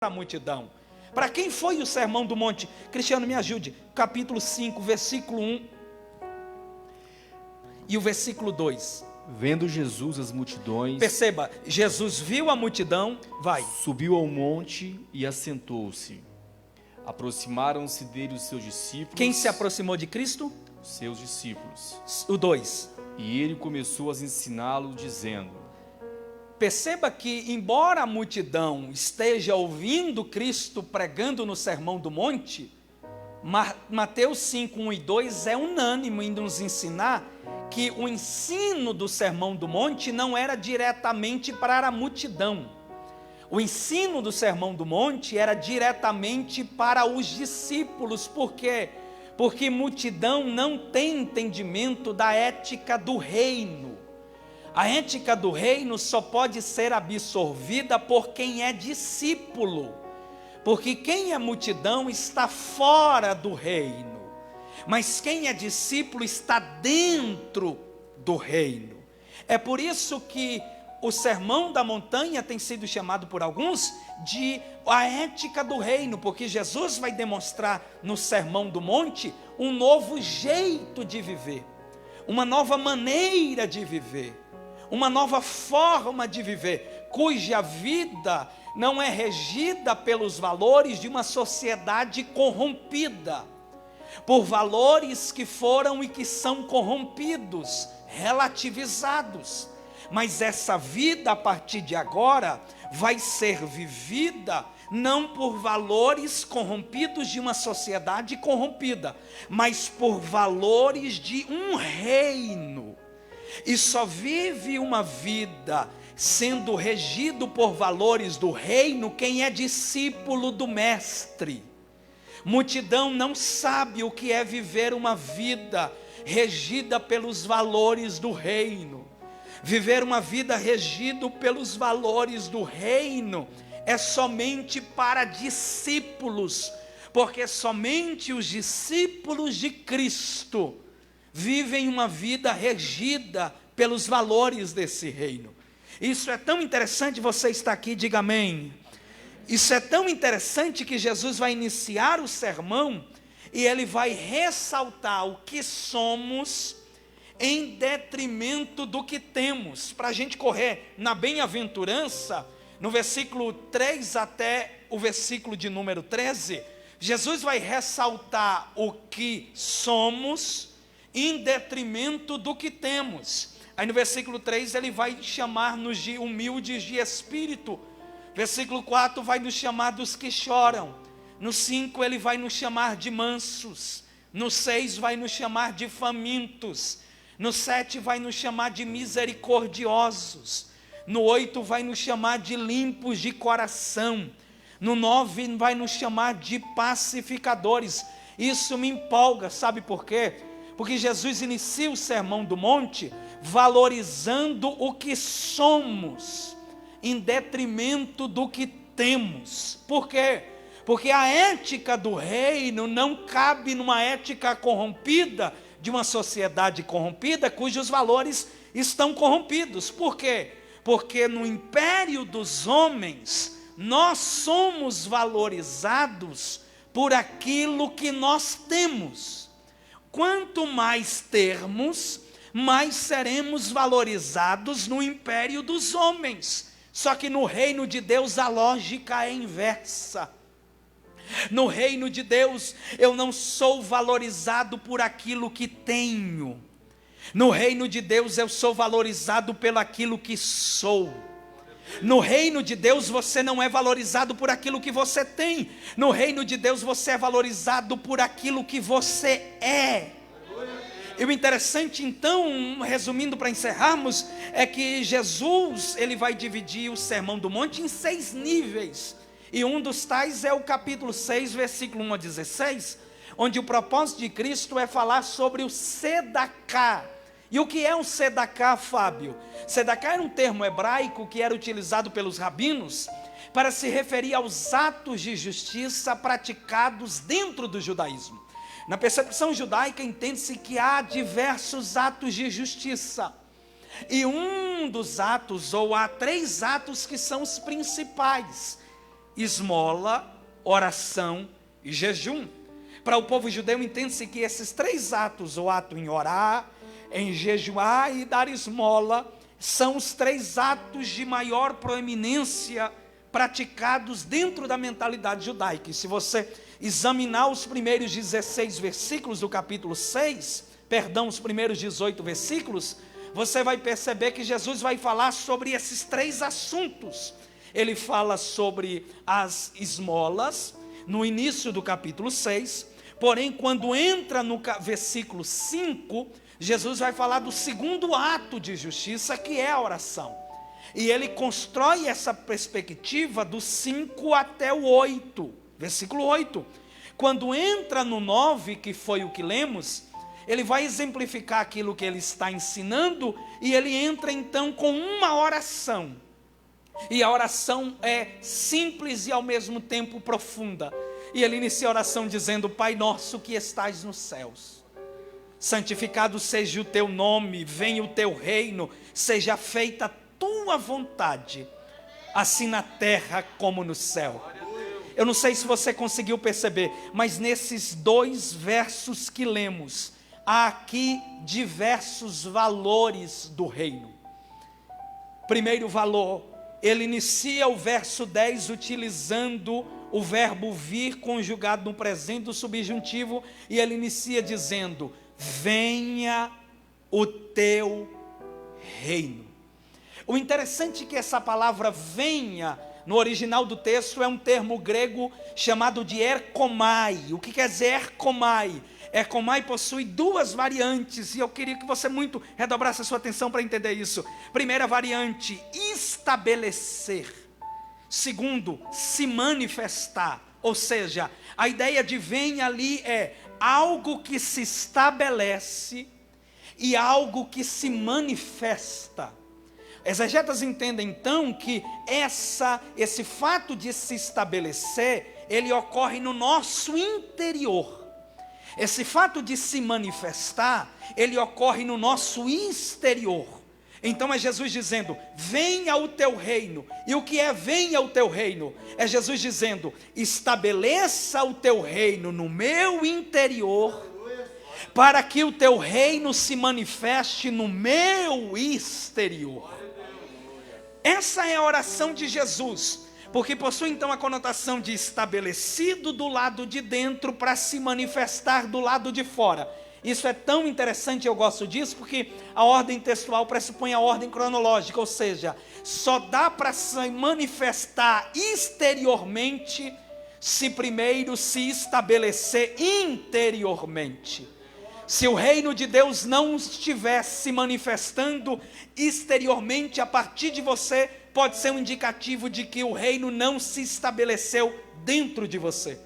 a multidão. Para quem foi o Sermão do Monte? Cristiano, me ajude. Capítulo 5, versículo 1 e o versículo 2. Vendo Jesus as multidões, Perceba, Jesus viu a multidão, subiu ao monte e assentou-se. Aproximaram-se dele os seus discípulos. Quem se aproximou de Cristo? Os seus discípulos. O 2. E ele começou a ensiná-lo, dizendo: Perceba que, embora a multidão esteja ouvindo Cristo pregando no Sermão do Monte, Mateus 5, 1 e 2 é unânime em nos ensinar que o ensino do Sermão do Monte não era diretamente para a multidão. O ensino do Sermão do Monte era diretamente para os discípulos. Por quê? Porque multidão não tem entendimento da ética do reino. A ética do reino só pode ser absorvida por quem é discípulo, porque quem é multidão está fora do reino, mas quem é discípulo está dentro do reino. É por isso que o Sermão da Montanha tem sido chamado por alguns de a ética do reino, porque Jesus vai demonstrar no Sermão do Monte um novo jeito de viver, uma nova maneira de viver, uma nova forma de viver, cuja vida não é regida pelos valores de uma sociedade corrompida, por valores que foram e que são corrompidos, relativizados. Mas essa vida, a partir de agora, vai ser vivida não por valores corrompidos de uma sociedade corrompida, mas por valores de um reino. E só vive uma vida sendo regido por valores do reino quem é discípulo do mestre. Multidão não sabe o que é viver uma vida regida pelos valores do reino. Viver uma vida regida pelos valores do reino é somente para discípulos, porque somente os discípulos de Cristo vivem uma vida regida pelos valores desse reino. Isso é tão interessante, você está aqui, diga amém. Isso é tão interessante que Jesus vai iniciar o sermão e ele vai ressaltar o que somos em detrimento do que temos. Para a gente correr na bem-aventurança, no versículo 3 até o versículo de número 13, Jesus vai ressaltar o que somos em detrimento do que temos. Aí no versículo 3 ele vai chamar-nos de humildes de espírito. Versículo 4 vai nos chamar dos que choram. No 5 ele vai nos chamar de mansos. No 6 vai nos chamar de famintos. No 7 vai nos chamar de misericordiosos. No 8 vai nos chamar de limpos de coração. No 9 vai nos chamar de pacificadores. Isso me empolga, sabe por quê? Porque Jesus inicia o Sermão do Monte valorizando o que somos, em detrimento do que temos. Por quê? Porque a ética do reino não cabe numa ética corrompida, de uma sociedade corrompida, cujos valores estão corrompidos. Por quê? Porque no império dos homens, nós somos valorizados por aquilo que nós temos. Quanto mais termos, mais seremos valorizados no império dos homens. Só que no reino de Deus a lógica é inversa. No reino de Deus eu não sou valorizado por aquilo que tenho. No reino de Deus eu sou valorizado pelo aquilo que sou. No reino de Deus você não é valorizado por aquilo que você tem. No reino de Deus você é valorizado por aquilo que você é. E o interessante então, resumindo para encerrarmos, é que Jesus ele vai dividir o Sermão do Monte em 6 níveis. E um dos tais é o capítulo 6, versículo 1 a 16, onde o propósito de Cristo é falar sobre o Sedacá. E o que é um Sedacá, Fábio? Sedacá era um termo hebraico que era utilizado pelos rabinos para se referir aos atos de justiça praticados dentro do judaísmo. Na percepção judaica entende-se que há diversos atos de justiça. E um dos atos, ou há 3 atos que são os principais. esmola, oração e jejum. Para o povo judeu, entende-se que esses três atos, o ato em orar, em jejuar e dar esmola, são os três atos de maior proeminência praticados dentro da mentalidade judaica. E se você examinar os primeiros 16 versículos do capítulo 6, os primeiros 18 versículos, você vai perceber que Jesus vai falar sobre esses três assuntos. Ele fala sobre as esmolas, no início do capítulo 6, porém, quando entra no versículo 5, Jesus vai falar do segundo ato de justiça, que é a oração. E ele constrói essa perspectiva do 5 até o 8, versículo 8. Quando entra no 9, que foi o que lemos, ele vai exemplificar aquilo que ele está ensinando, e ele entra então com uma oração. E a oração é simples e ao mesmo tempo profunda. E ele inicia a oração dizendo: Pai nosso que estais nos céus, santificado seja o teu nome, venha o teu reino, seja feita a tua vontade, assim na terra como no céu. Eu não sei se você conseguiu perceber, mas nesses dois versos que lemos, há aqui diversos valores do reino. Primeiro valor, ele inicia o verso 10 utilizando o verbo vir conjugado no presente do subjuntivo, e ele inicia dizendo: venha o teu reino. O interessante é que essa palavra venha, no original do texto, é um termo grego chamado de erkomai. O que quer dizer erkomai? Erkomai possui duas variantes, e eu queria que você muito redobrasse a sua atenção para entender isso. Primeira variante, estabelecer. Segundo, se manifestar. Ou seja, a ideia de venha ali é algo que se estabelece e algo que se manifesta. Exegetas entendem então que esse fato de se estabelecer, ele ocorre no nosso interior. Esse fato de se manifestar, ele ocorre no nosso exterior. Então é Jesus dizendo: venha o teu reino. E o que é venha o teu reino? É Jesus dizendo: estabeleça o teu reino no meu interior, para que o teu reino se manifeste no meu exterior. Essa é a oração de Jesus, porque possui então a conotação de estabelecido do lado de dentro para se manifestar do lado de fora. Isso é tão interessante, eu gosto disso, porque a ordem textual pressupõe a ordem cronológica, ou seja, só dá para se manifestar exteriormente se primeiro se estabelecer interiormente. Se o reino de Deus não estiver se manifestando exteriormente a partir de você, pode ser um indicativo de que o reino não se estabeleceu dentro de você.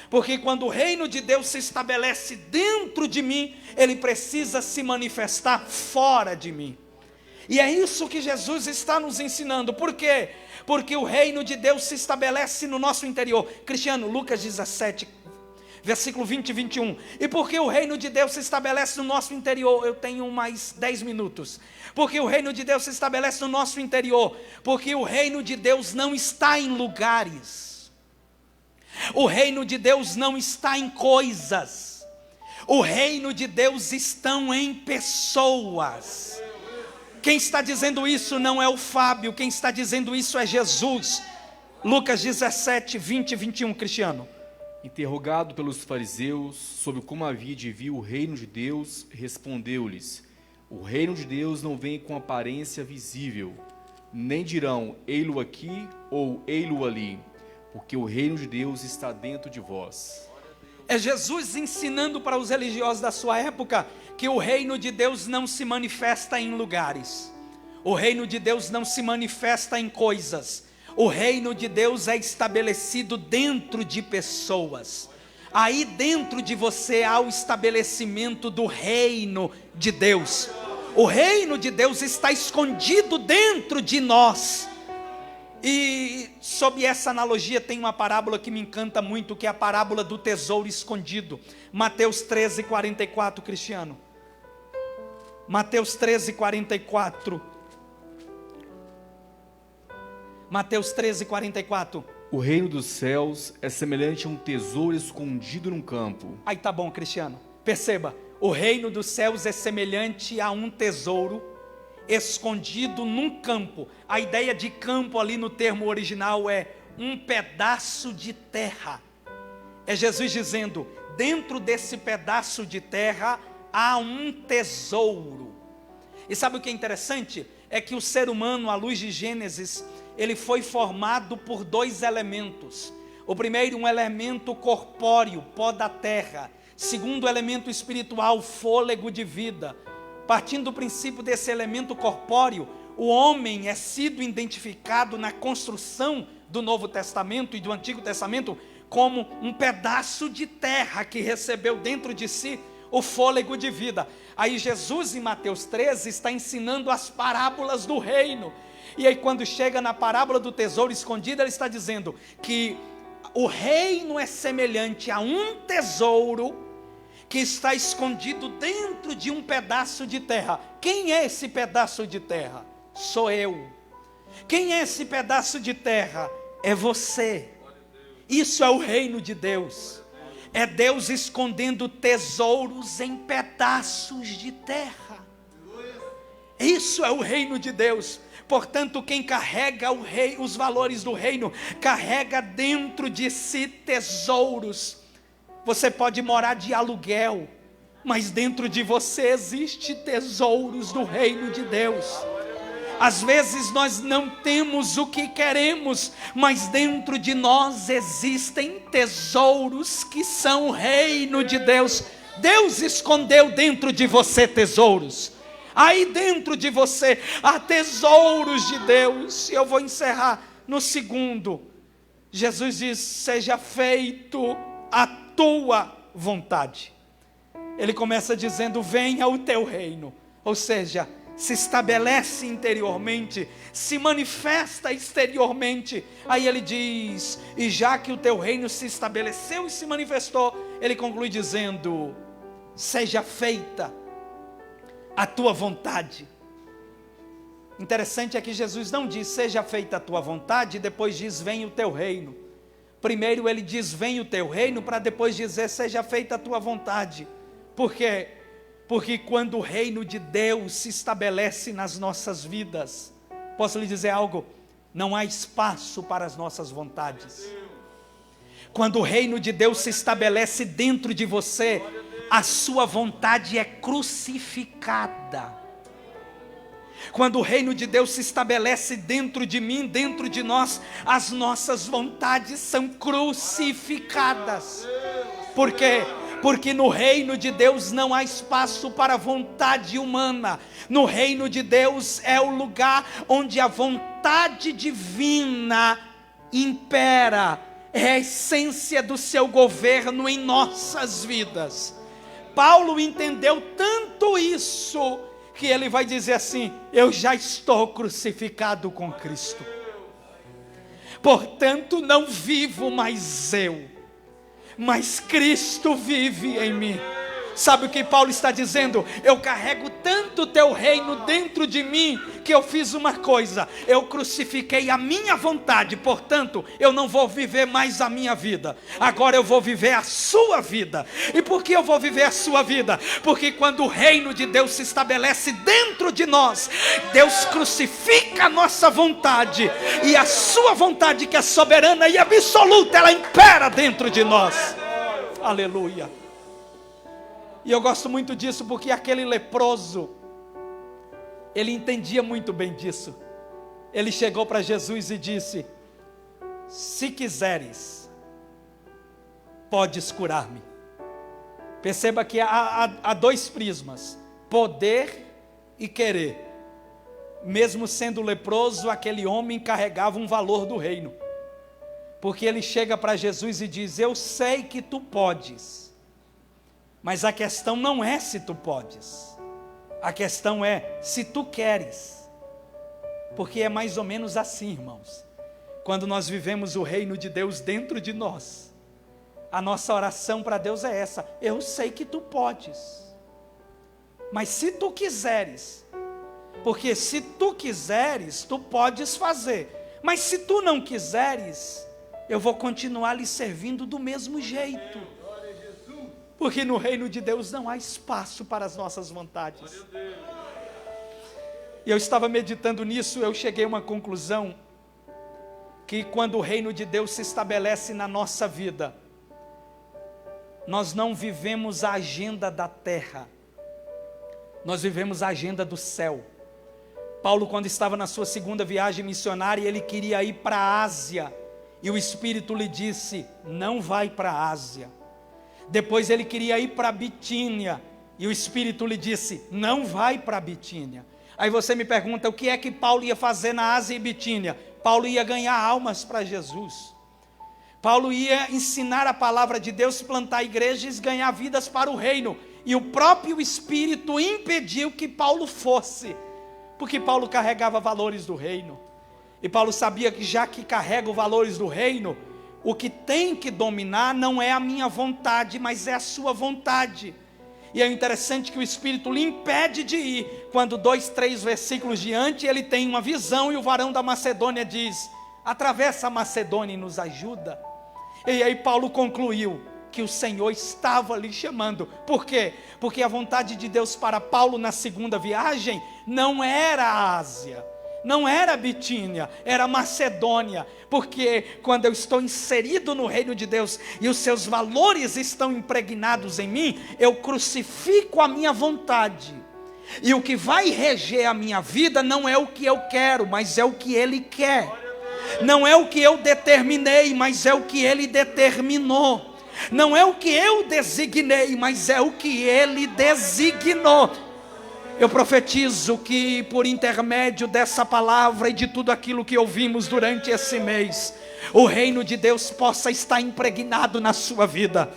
Porque quando o reino de Deus se estabelece dentro de mim, ele precisa se manifestar fora de mim. E é isso que Jesus está nos ensinando. Por quê? Porque o reino de Deus se estabelece no nosso interior. Cristiano, Lucas 17, versículo 20 e 21. E porque o reino de Deus se estabelece no nosso interior, eu tenho mais 10 minutos. Porque o reino de Deus se estabelece no nosso interior, porque o reino de Deus não está em lugares. O reino de Deus não está em coisas. O reino de Deus estão em pessoas. Quem está dizendo isso não é o Fábio, quem está dizendo isso é Jesus. Lucas 17, 20 e 21, Cristiano. Interrogado pelos fariseus sobre como havia de vir o reino de Deus, respondeu-lhes: o reino de Deus não vem com aparência visível, nem dirão ei-lo aqui ou ei-lo ali, porque o reino de Deus está dentro de vós. É Jesus ensinando para os religiosos da sua época que o reino de Deus não se manifesta em lugares. O reino de Deus não se manifesta em coisas. O reino de Deus é estabelecido dentro de pessoas. Aí dentro de você há o estabelecimento do reino de Deus. O reino de Deus está escondido dentro de nós. E sob essa analogia tem uma parábola que me encanta muito, que é a parábola do tesouro escondido. Mateus 13, 44, Cristiano. Mateus 13, 44. Mateus 13, 44. O reino dos céus é semelhante a um tesouro escondido num campo. Aí tá bom, Cristiano. Perceba, o reino dos céus é semelhante a um tesouro escondido num campo. A ideia de campo ali no termo original é um pedaço de terra. É Jesus dizendo, dentro desse pedaço de terra há um tesouro. E sabe o que é interessante? É que o ser humano, à luz de Gênesis, ele foi formado por dois elementos. O primeiro, um elemento corpóreo, pó da terra. Segundo, elemento espiritual, fôlego de vida. Partindo do princípio desse elemento corpóreo, o homem é sido identificado na construção do Novo Testamento e do Antigo Testamento como um pedaço de terra que recebeu dentro de si o fôlego de vida. Aí Jesus, em Mateus 13, está ensinando as parábolas do reino. E aí quando chega na parábola do tesouro escondido, ele está dizendo que o reino é semelhante a um tesouro que está escondido dentro de um pedaço de terra. Quem é esse pedaço de terra? Sou eu. Quem é esse pedaço de terra? É você. Isso é o reino de Deus. É Deus escondendo tesouros em pedaços de terra. Isso é o reino de Deus. Portanto, quem carrega os valores do reino, carrega dentro de si tesouros. Você pode morar de aluguel, mas dentro de você existe tesouros do reino de Deus. Às vezes nós não temos o que queremos, mas dentro de nós existem tesouros que são o reino de Deus. Deus escondeu dentro de você tesouros. Aí dentro de você há tesouros de Deus. E eu vou encerrar no segundo. Jesus diz, seja feito a tua vontade. Ele começa dizendo, venha o teu reino. Ou seja, se estabelece interiormente, se manifesta exteriormente. Aí ele diz, e já que o teu reino se estabeleceu e se manifestou, ele conclui dizendo, seja feita a tua vontade. Interessante é que Jesus não diz, seja feita a tua vontade, e depois diz, venha o teu reino. Primeiro ele diz, venha o teu reino, para depois dizer, seja feita a tua vontade. Por quê? Porque quando o reino de Deus se estabelece nas nossas vidas, posso lhe dizer algo? Não há espaço para as nossas vontades. Quando o reino de Deus se estabelece dentro de você, a sua vontade é crucificada. Quando o reino de Deus se estabelece dentro de mim, dentro de nós, as nossas vontades são crucificadas. Por quê? Porque no reino de Deus não há espaço para a vontade humana. No reino de Deus é o lugar onde a vontade divina impera. É a essência do seu governo em nossas vidas. Paulo entendeu tanto isso, que ele vai dizer assim, eu já estou crucificado com Cristo. Portanto não vivo mais eu, mas Cristo vive em mim. Sabe o que Paulo está dizendo? Eu carrego tanto o teu reino dentro de mim, que eu fiz uma coisa, eu crucifiquei a minha vontade, portanto, eu não vou viver mais a minha vida, agora eu vou viver a sua vida. E por que eu vou viver a sua vida? Porque quando o reino de Deus se estabelece dentro de nós, Deus crucifica a nossa vontade, e a sua vontade, que é soberana e absoluta, ela impera dentro de nós. Aleluia. E eu gosto muito disso, porque aquele leproso, ele entendia muito bem disso. Ele chegou para Jesus e disse, se quiseres, podes curar-me. Perceba que há dois prismas, poder e querer. Mesmo sendo leproso, aquele homem carregava um valor do reino. Porque ele chega para Jesus e diz, eu sei que tu podes. Mas a questão não é se tu podes, a questão é se tu queres, porque é mais ou menos assim, irmãos, quando nós vivemos o reino de Deus dentro de nós, a nossa oração para Deus é essa, eu sei que tu podes, mas se tu quiseres, porque se tu quiseres, tu podes fazer, mas se tu não quiseres, eu vou continuar lhe servindo do mesmo jeito. Porque no reino de Deus não há espaço para as nossas vontades. E eu estava meditando nisso, eu cheguei a uma conclusão, que quando o reino de Deus se estabelece na nossa vida, nós não vivemos a agenda da terra, nós vivemos a agenda do céu. Paulo, quando estava na sua segunda viagem missionária, ele queria ir para a Ásia, e o Espírito lhe disse, não vai para a Ásia. Depois ele queria ir para a Bitínia, e o Espírito lhe disse, não vai para a Bitínia. Aí você me pergunta, o que é que Paulo ia fazer na Ásia e Bitínia? Paulo ia ganhar almas para Jesus. Paulo ia ensinar a palavra de Deus, plantar igrejas, ganhar vidas para o reino. E o próprio Espírito impediu que Paulo fosse, porque Paulo carregava valores do reino. E Paulo sabia que já que carrega os valores do reino, o que tem que dominar não é a minha vontade, mas é a sua vontade. E é interessante que o Espírito lhe impede de ir. Quando 2, 3 versículos diante, ele tem uma visão e o varão da Macedônia diz, atravessa a Macedônia e nos ajuda. E aí Paulo concluiu que o Senhor estava lhe chamando. Por quê? Porque a vontade de Deus para Paulo na segunda viagem não era a Ásia, não era a Bitínia, era a Macedônia. Porque quando eu estou inserido no reino de Deus e os seus valores estão impregnados em mim, eu crucifico a minha vontade. E o que vai reger a minha vida não é o que eu quero, mas é o que Ele quer. Não é o que eu determinei, mas é o que Ele determinou. Não é o que eu designei, mas é o que Ele designou. Eu profetizo que por intermédio dessa palavra e de tudo aquilo que ouvimos durante esse mês, o reino de Deus possa estar impregnado na sua vida.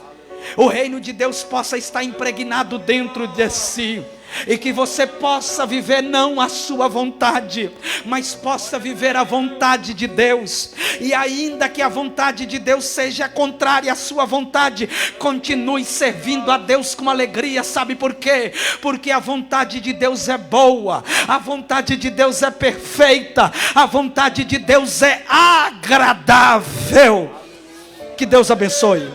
O reino de Deus possa estar impregnado dentro de si. E que você possa viver não a sua vontade, mas possa viver a vontade de Deus. E ainda que a vontade de Deus seja contrária à sua vontade, continue servindo a Deus com alegria. Sabe por quê? Porque a vontade de Deus é boa, a vontade de Deus é perfeita, a vontade de Deus é agradável. Que Deus abençoe.